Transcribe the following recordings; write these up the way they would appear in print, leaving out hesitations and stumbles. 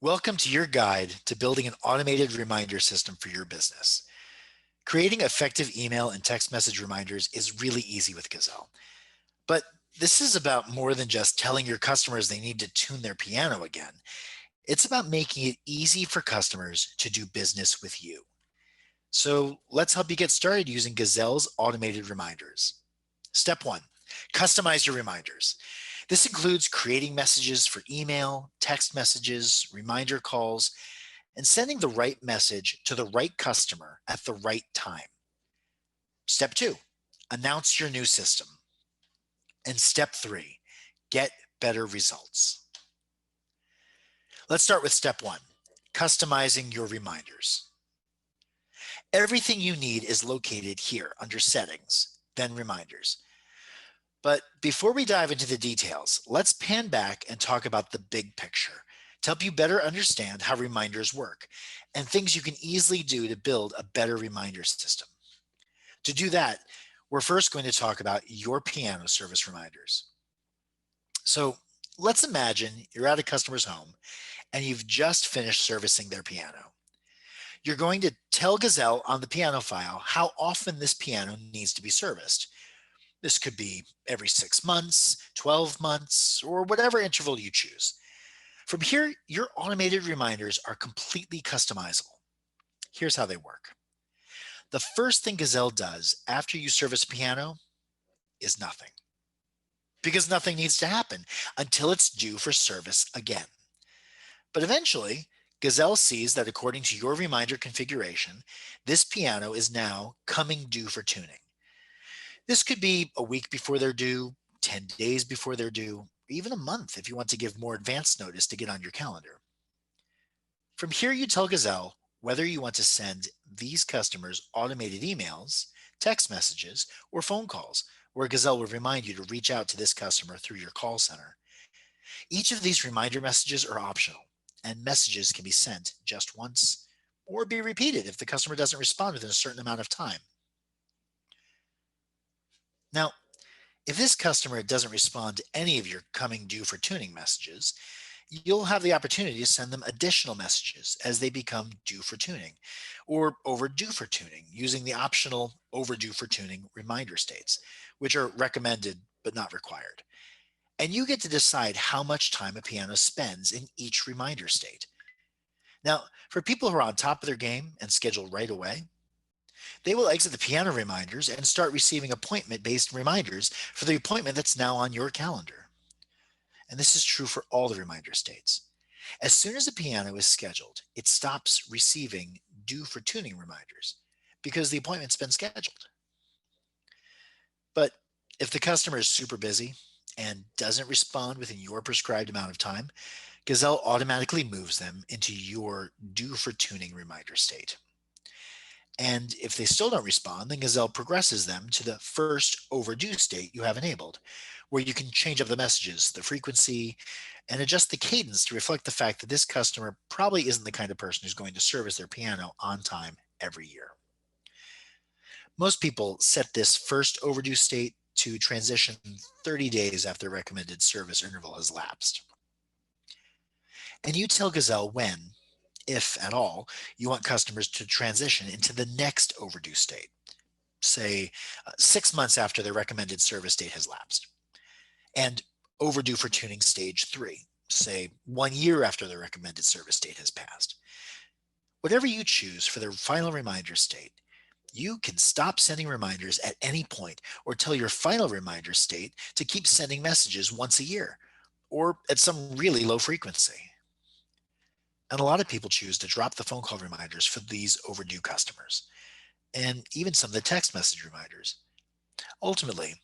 Welcome to your guide to building an automated reminder system for your business. Creating effective email and text message reminders is really easy with Gazelle. But this is about more than just telling your customers they need to tune their piano again. It's about making it easy for customers to do business with you. So let's help you get started using Gazelle's automated reminders. Step one, customize your reminders. This includes creating messages for email, text messages, reminder calls, and sending the right message to the right customer at the right time. Step two, announce your new system. And step three, get better results. Let's start with step one, customizing your reminders. Everything you need is located here under settings, then reminders. But before we dive into the details, let's pan back and talk about the big picture to help you better understand how reminders work and things you can easily do to build a better reminder system. To do that, we're first going to talk about your piano service reminders. So let's imagine you're at a customer's home and you've just finished servicing their piano. You're going to tell Gazelle on the piano file how often this piano needs to be serviced. This could be every 6 months, 12 months, or whatever interval you choose. From here, your automated reminders are completely customizable. Here's how they work. The first thing Gazelle does after you service a piano is nothing, because nothing needs to happen until it's due for service again. But eventually, Gazelle sees that according to your reminder configuration, this piano is now coming due for tuning. This could be a week before they're due, 10 days before they're due, even a month if you want to give more advance notice to get on your calendar. From here, you tell Gazelle whether you want to send these customers automated emails, text messages, or phone calls, where Gazelle will remind you to reach out to this customer through your call center. Each of these reminder messages are optional, and messages can be sent just once or be repeated if the customer doesn't respond within a certain amount of time. Now, if this customer doesn't respond to any of your coming due for tuning messages, you'll have the opportunity to send them additional messages as they become due for tuning or overdue for tuning using the optional overdue for tuning reminder states, which are recommended but not required. And you get to decide how much time a piano spends in each reminder state. Now, for people who are on top of their game and schedule right away, they will exit the piano reminders and start receiving appointment-based reminders for the appointment that's now on your calendar. And this is true for all the reminder states. As soon as a piano is scheduled, it stops receiving due for tuning reminders because the appointment's been scheduled. But if the customer is super busy and doesn't respond within your prescribed amount of time, Gazelle automatically moves them into your due for tuning reminder state. And if they still don't respond, then Gazelle progresses them to the first overdue state you have enabled, where you can change up the messages, the frequency, and adjust the cadence to reflect the fact that this customer probably isn't the kind of person who's going to service their piano on time every year. Most people set this first overdue state to transition 30 days after the recommended service interval has lapsed. And you tell Gazelle when, if at all, you want customers to transition into the next overdue state, say 6 months after their recommended service date has lapsed, and overdue for tuning stage 3, say 1 year after the recommended service date has passed. Whatever you choose for the final reminder state, you can stop sending reminders at any point or tell your final reminder state to keep sending messages once a year or at some really low frequency. And a lot of people choose to drop the phone call reminders for these overdue customers and even some of the text message reminders. Ultimately,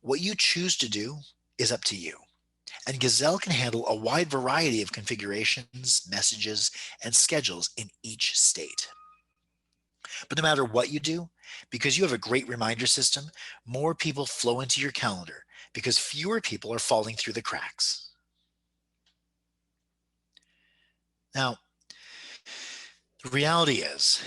what you choose to do is up to you. And Gazelle can handle a wide variety of configurations, messages, and schedules in each state. But no matter what you do, because you have a great reminder system, more people flow into your calendar because fewer people are falling through the cracks. Now, the reality is,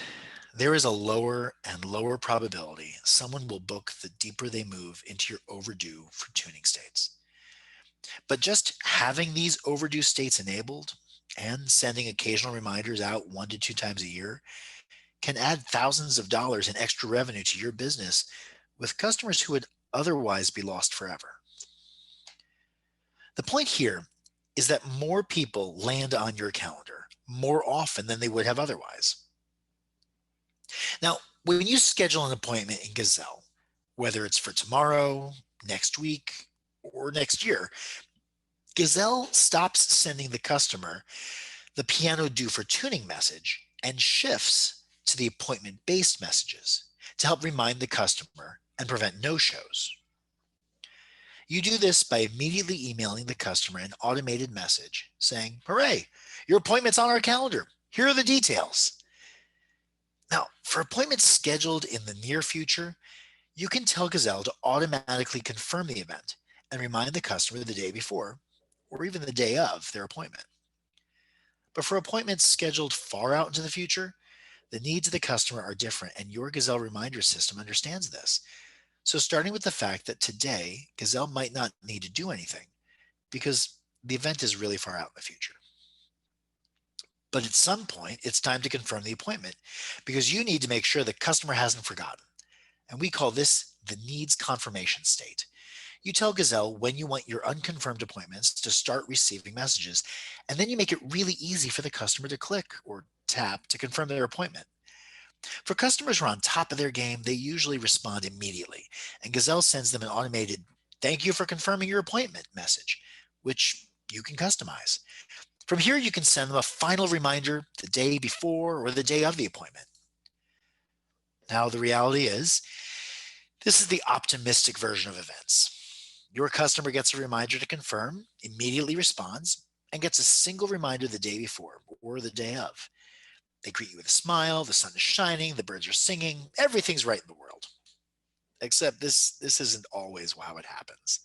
there is a lower and lower probability someone will book the deeper they move into your overdue for tuning states. But just having these overdue states enabled And sending occasional reminders out 1 to 2 times a year can add thousands of dollars in extra revenue to your business with customers who would otherwise be lost forever. The point here is that more people land on your calendar more often than they would have otherwise. Now, when you schedule an appointment in Gazelle, whether it's for tomorrow, next week, or next year, Gazelle stops sending the customer the piano due for tuning message and shifts to the appointment based messages to help remind the customer and prevent no shows. You do this by immediately emailing the customer an automated message saying, "Hooray, your appointment's on our calendar. Here are the details." Now, for appointments scheduled in the near future, you can tell Gazelle to automatically confirm the event and remind the customer the day before or even the day of their appointment. But for appointments scheduled far out into the future, the needs of the customer are different, and your Gazelle reminder system understands this. So, starting with the fact that today, Gazelle might not need to do anything because the event is really far out in the future. But at some point, it's time to confirm the appointment because you need to make sure the customer hasn't forgotten. And we call this the needs confirmation state. You tell Gazelle when you want your unconfirmed appointments to start receiving messages, and then you make it really easy for the customer to click or tap to confirm their appointment. For customers who are on top of their game, they usually respond immediately, and Gazelle sends them an automated "Thank you for confirming your appointment" message, which you can customize. From here, you can send them a final reminder the day before or the day of the appointment. Now, the reality is, this is the optimistic version of events. Your customer gets a reminder to confirm, immediately responds, and gets a single reminder the day before or the day of. They greet you with a smile, the sun is shining, the birds are singing, everything's right in the world. Except this isn't always how it happens.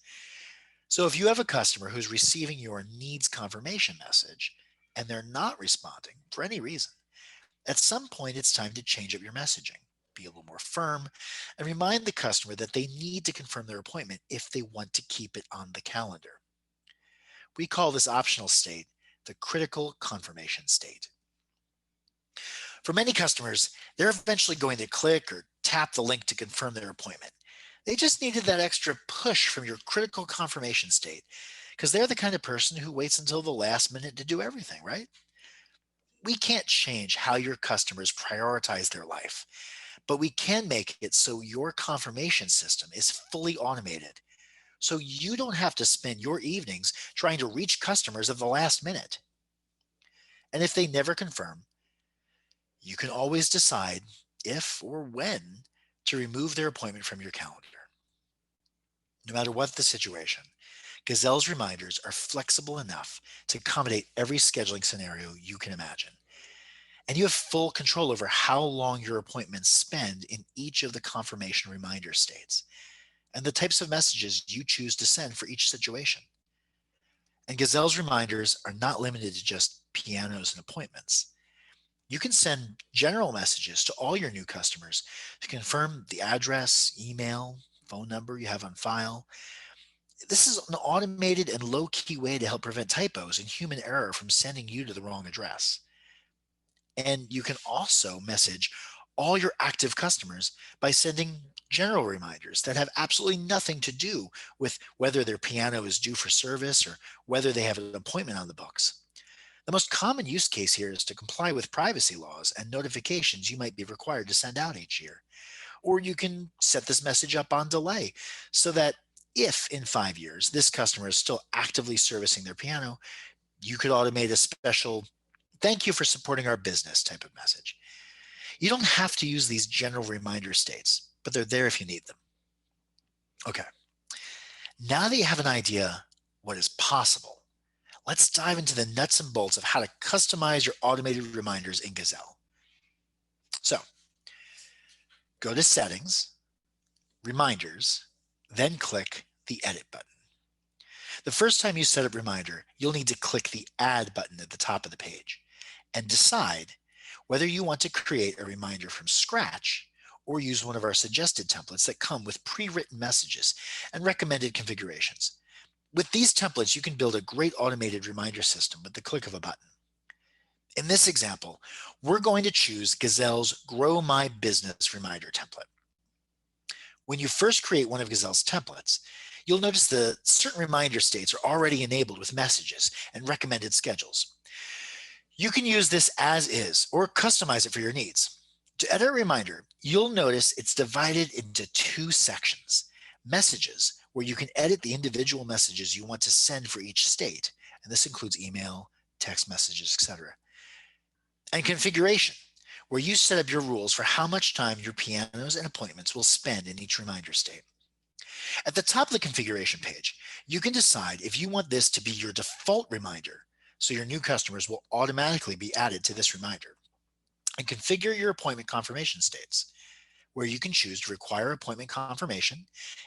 So if you have a customer who's receiving your needs confirmation message and they're not responding for any reason, at some point it's time to change up your messaging, be a little more firm, and remind the customer that they need to confirm their appointment if they want to keep it on the calendar. We call this optional state the critical confirmation state. For many customers, they're eventually going to click or tap the link to confirm their appointment. They just needed that extra push from your critical confirmation state because they're the kind of person who waits until the last minute to do everything, right? We can't change how your customers prioritize their life, but we can make it so your confirmation system is fully automated. So you don't have to spend your evenings trying to reach customers at the last minute. And if they never confirm, you can always decide if or when to remove their appointment from your calendar. No matter what the situation, Gazelle's reminders are flexible enough to accommodate every scheduling scenario you can imagine. And you have full control over how long your appointments spend in each of the confirmation reminder states and the types of messages you choose to send for each situation. And Gazelle's reminders are not limited to just pianos and appointments. You can send general messages to all your new customers to confirm the address, email, phone number you have on file. This is an automated and low-key way to help prevent typos and human error from sending you to the wrong address. And you can also message all your active customers by sending general reminders that have absolutely nothing to do with whether their piano is due for service or whether they have an appointment on the books. The most common use case here is to comply with privacy laws and notifications you might be required to send out each year. Or you can set this message up on delay so that if in 5 years this customer is still actively servicing their piano, you could automate a special "thank you for supporting our business" type of message. You don't have to use these general reminder states, but they're there if you need them. Okay, now that you have an idea what is possible, let's dive into the nuts and bolts of how to customize your automated reminders in Gazelle. So go to Settings, Reminders, then click the Edit button. The first time you set up Reminder, you'll need to click the Add button at the top of the page and decide whether you want to create a reminder from scratch or use one of our suggested templates that come with pre-written messages and recommended configurations. With these templates, you can build a great automated reminder system with the click of a button. In this example, we're going to choose Gazelle's Grow My Business reminder template. When you first create one of Gazelle's templates, you'll notice that certain reminder states are already enabled with messages and recommended schedules. You can use this as is or customize it for your needs. To edit a reminder, you'll notice it's divided into two sections: messages, where you can edit the individual messages you want to send for each state, and this includes email, text messages, etc. And configuration, where you set up your rules for how much time your pianos and appointments will spend in each reminder state. At the top of the configuration page, you can decide if you want this to be your default reminder, so your new customers will automatically be added to this reminder, and configure your appointment confirmation states, where you can choose to require appointment confirmation,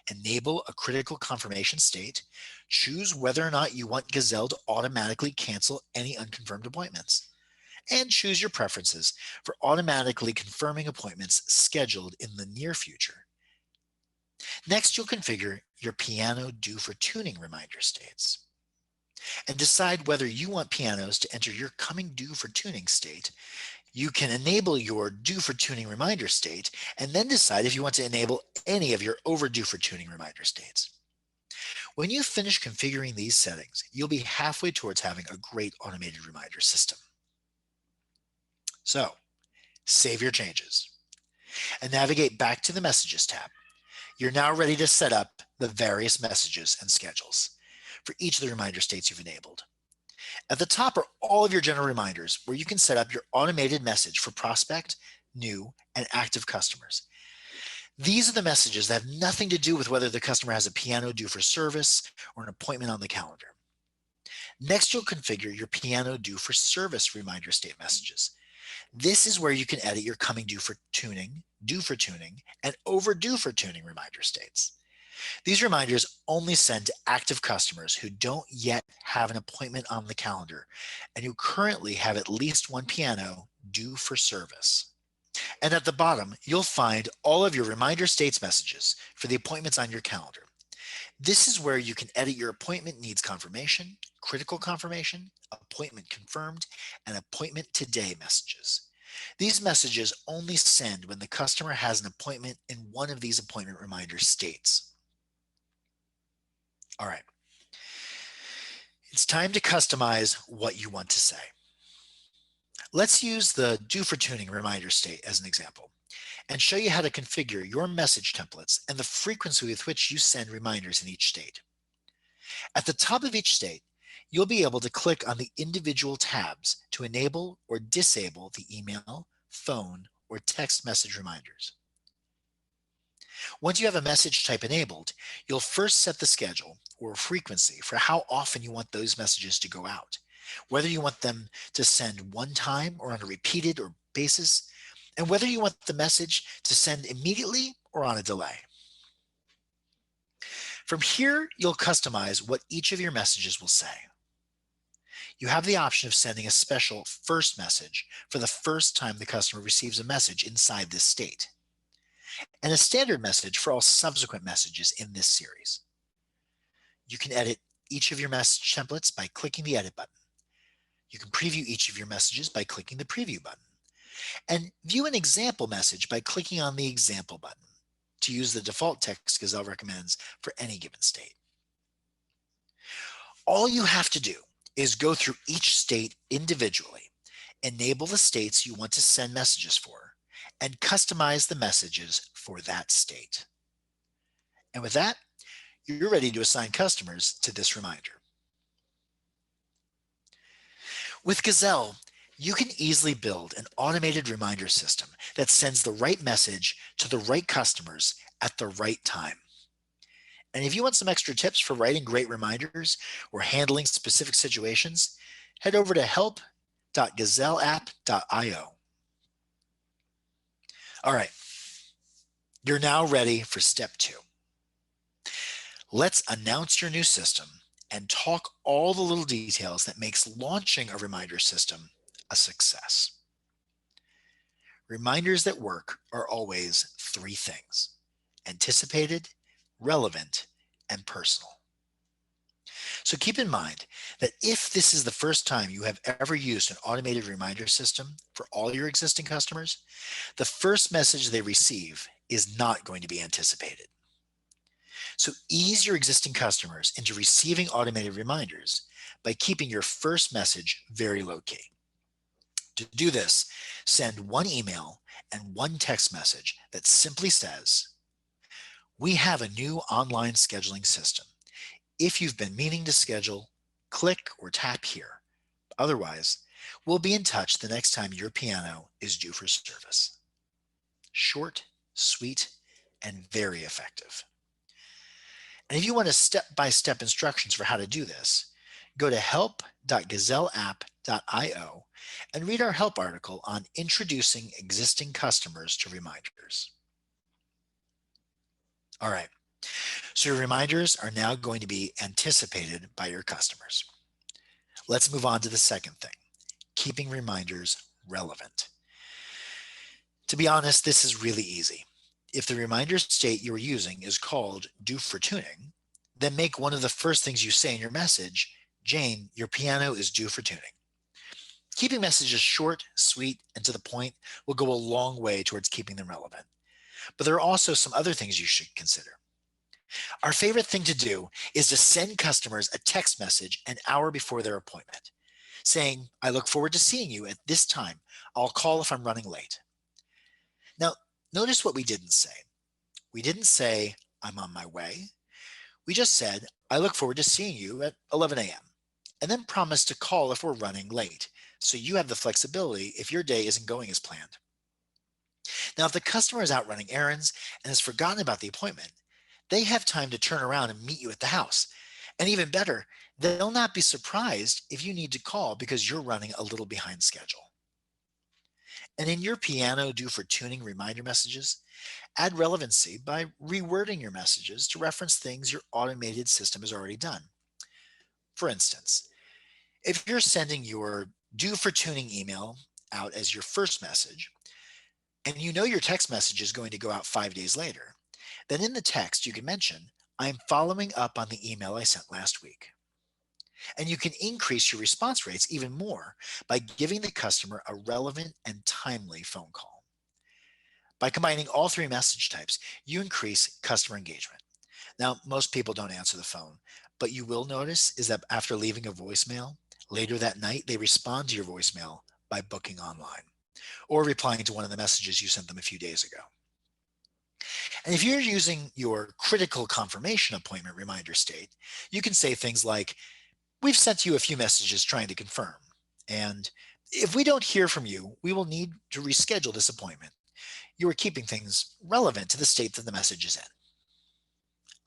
enable a critical confirmation state, choose whether or not you want Gazelle to automatically cancel any unconfirmed appointments, and choose your preferences for automatically confirming appointments scheduled in the near future. Next, you'll configure your piano due for tuning reminder states and decide whether you want pianos to enter your coming due for tuning state. You can enable your due for tuning reminder state and then decide if you want to enable any of your overdue for tuning reminder states. When you finish configuring these settings, you'll be halfway towards having a great automated reminder system. So, save your changes and navigate back to the Messages tab. You're now ready to set up the various messages and schedules for each of the reminder states you've enabled. At the top are all of your general reminders, where you can set up your automated message for prospect, new, and active customers. These are the messages that have nothing to do with whether the customer has a piano due for service or an appointment on the calendar. Next, you'll configure your piano due for service reminder state messages. This is where you can edit your coming due for tuning, and overdue for tuning reminder states. These reminders only send to active customers who don't yet have an appointment on the calendar and who currently have at least one piano due for service. And at the bottom, you'll find all of your reminder states messages for the appointments on your calendar. This is where you can edit your appointment needs confirmation, critical confirmation, appointment confirmed, and appointment today messages. These messages only send when the customer has an appointment in one of these appointment reminder states. All right. It's time to customize what you want to say. Let's use the due for tuning reminder state as an example and show you how to configure your message templates and the frequency with which you send reminders in each state. At the top of each state, you'll be able to click on the individual tabs to enable or disable the email, phone, or text message reminders. Once you have a message type enabled, you'll first set the schedule or frequency for how often you want those messages to go out, whether you want them to send one time or on a repeated or basis, and whether you want the message to send immediately or on a delay. From here, you'll customize what each of your messages will say. You have the option of sending a special first message for the first time the customer receives a message inside this state, and a standard message for all subsequent messages in this series. You can edit each of your message templates by clicking the Edit button. You can preview each of your messages by clicking the Preview button, and view an example message by clicking on the Example button to use the default text Gazelle recommends for any given state. All you have to do is go through each state individually, enable the states you want to send messages for, and customize the messages for that state. And with that, you're ready to assign customers to this reminder. With Gazelle, you can easily build an automated reminder system that sends the right message to the right customers at the right time. And if you want some extra tips for writing great reminders or handling specific situations, head over to help.gazelleapp.io. All right, you're now ready for step 2. Let's announce your new system and talk all the little details that makes launching a reminder system a success. Reminders that work are always 3 things: anticipated, relevant, and personal. So keep in mind that if this is the first time you have ever used an automated reminder system for all your existing customers, the first message they receive is not going to be anticipated. So ease your existing customers into receiving automated reminders by keeping your first message very low key. To do this, send one email and one text message that simply says, "We have a new online scheduling system. If you've been meaning to schedule, click or tap here. Otherwise, we'll be in touch the next time your piano is due for service." Short, sweet, and very effective. And if you want step-by-step instructions for how to do this, go to help.gazelleapp.io and read our help article on introducing existing customers to reminders. All right, so your reminders are now going to be anticipated by your customers. Let's move on to the second thing, keeping reminders relevant. To be honest, this is really easy. If the reminder state you're using is called due for tuning, then make one of the first things you say in your message, "Jane, your piano is due for tuning." Keeping messages short, sweet, and to the point will go a long way towards keeping them relevant. But there are also some other things you should consider. Our favorite thing to do is to send customers a text message an hour before their appointment, saying, "I look forward to seeing you at this time. I'll call if I'm running late." Now, notice what we didn't say. We didn't say, "I'm on my way." We just said, "I look forward to seeing you at 11 a.m." and then promise to call if we're running late, so you have the flexibility if your day isn't going as planned. Now, if the customer is out running errands and has forgotten about the appointment, they have time to turn around and meet you at the house. And even better, they'll not be surprised if you need to call because you're running a little behind schedule. And in your piano due for tuning reminder messages, add relevancy by rewording your messages to reference things your automated system has already done. For instance, if you're sending your due for tuning email out as your first message, and you know your text message is going to go out 5 days later, then in the text you can mention, "I'm following up on the email I sent last week." And you can increase your response rates even more by giving the customer a relevant and timely phone call. By combining all three message types, you increase customer engagement. Now, most people don't answer the phone, but you will notice is that after leaving a voicemail, later that night, they respond to your voicemail by booking online or replying to one of the messages you sent them a few days ago. And if you're using your critical confirmation appointment reminder state, you can say things like, "We've sent you a few messages trying to confirm. And if we don't hear from you, we will need to reschedule this appointment." You are keeping things relevant to the state that the message is in.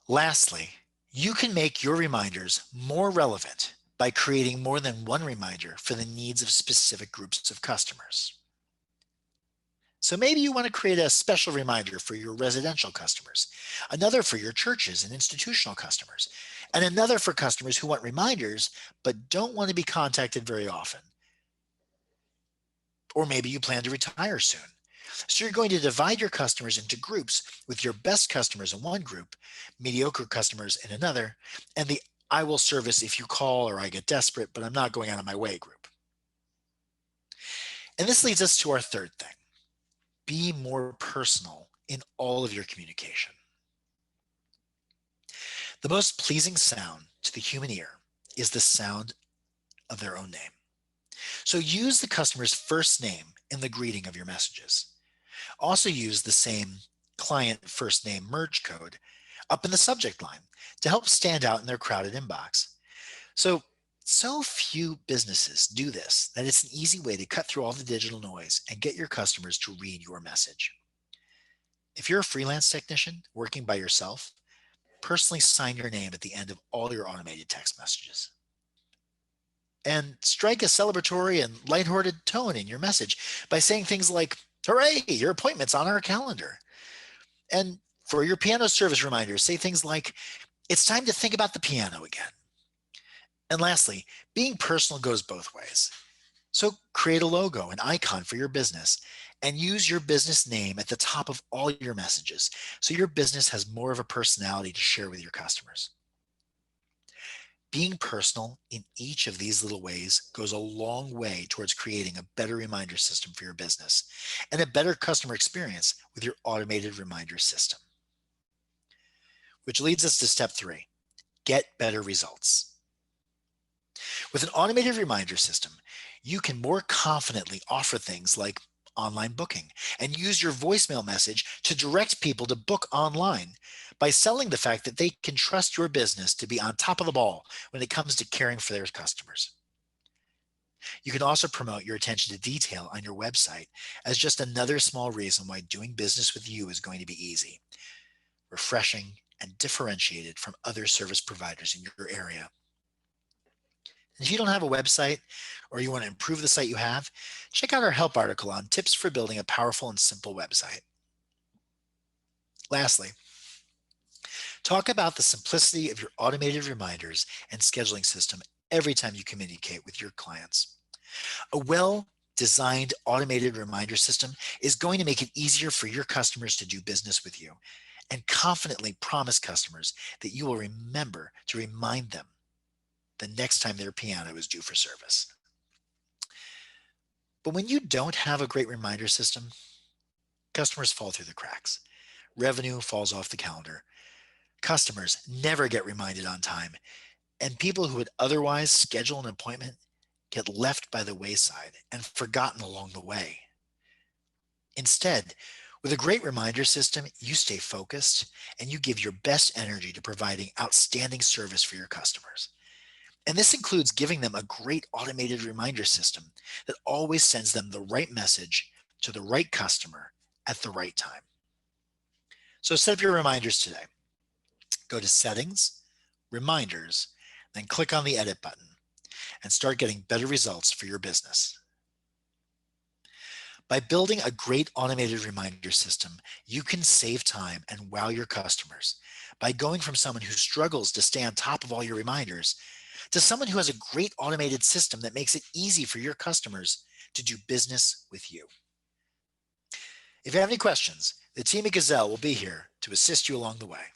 Lastly, you can make your reminders more relevant by creating more than one reminder for the needs of specific groups of customers. So maybe you want to create a special reminder for your residential customers, another for your churches and institutional customers, and another for customers who want reminders but don't want to be contacted very often. Or maybe you plan to retire soon. So you're going to divide your customers into groups with your best customers in one group, mediocre customers in another, and the "I will service if you call or I get desperate, but I'm not going out of my way" group. And this leads us to our third thing. Be more personal in all of your communication. The most pleasing sound to the human ear is the sound of their own name. So use the customer's first name in the greeting of your messages. Also use the same client first name merge code up in the subject line to help stand out in their crowded inbox. So few businesses do this that it's an easy way to cut through all the digital noise and get your customers to read your message. If you're a freelance technician working by yourself, personally sign your name at the end of all your automated text messages. And strike a celebratory and lighthearted tone in your message by saying things like, "Hooray, your appointment's on our calendar." And for your piano service reminders, say things like, "It's time to think about the piano again." And lastly, being personal goes both ways. So create a logo, an icon for your business, and use your business name at the top of all your messages so your business has more of a personality to share with your customers. Being personal in each of these little ways goes a long way towards creating a better reminder system for your business and a better customer experience with your automated reminder system. Which leads us to step 3, get better results. With an automated reminder system, you can more confidently offer things like online booking and use your voicemail message to direct people to book online by selling the fact that they can trust your business to be on top of the ball when it comes to caring for their customers. You can also promote your attention to detail on your website as just another small reason why doing business with you is going to be easy, refreshing, and differentiated from other service providers in your area. If you don't have a website or you want to improve the site you have, check out our help article on tips for building a powerful and simple website. Lastly, talk about the simplicity of your automated reminders and scheduling system every time you communicate with your clients. A well-designed automated reminder system is going to make it easier for your customers to do business with you and confidently promise customers that you will remember to remind them the next time their piano is due for service. But when you don't have a great reminder system, customers fall through the cracks. Revenue falls off the calendar. Customers never get reminded on time, and people who would otherwise schedule an appointment get left by the wayside and forgotten along the way. Instead, with a great reminder system, you stay focused and you give your best energy to providing outstanding service for your customers. And this includes giving them a great automated reminder system that always sends them the right message to the right customer at the right time. So set up your reminders today. Go to Settings, Reminders, then click on the Edit button and start getting better results for your business. By building a great automated reminder system, you can save time and wow your customers by going from someone who struggles to stay on top of all your reminders to someone who has a great automated system that makes it easy for your customers to do business with you. If you have any questions, the team at Gazelle will be here to assist you along the way.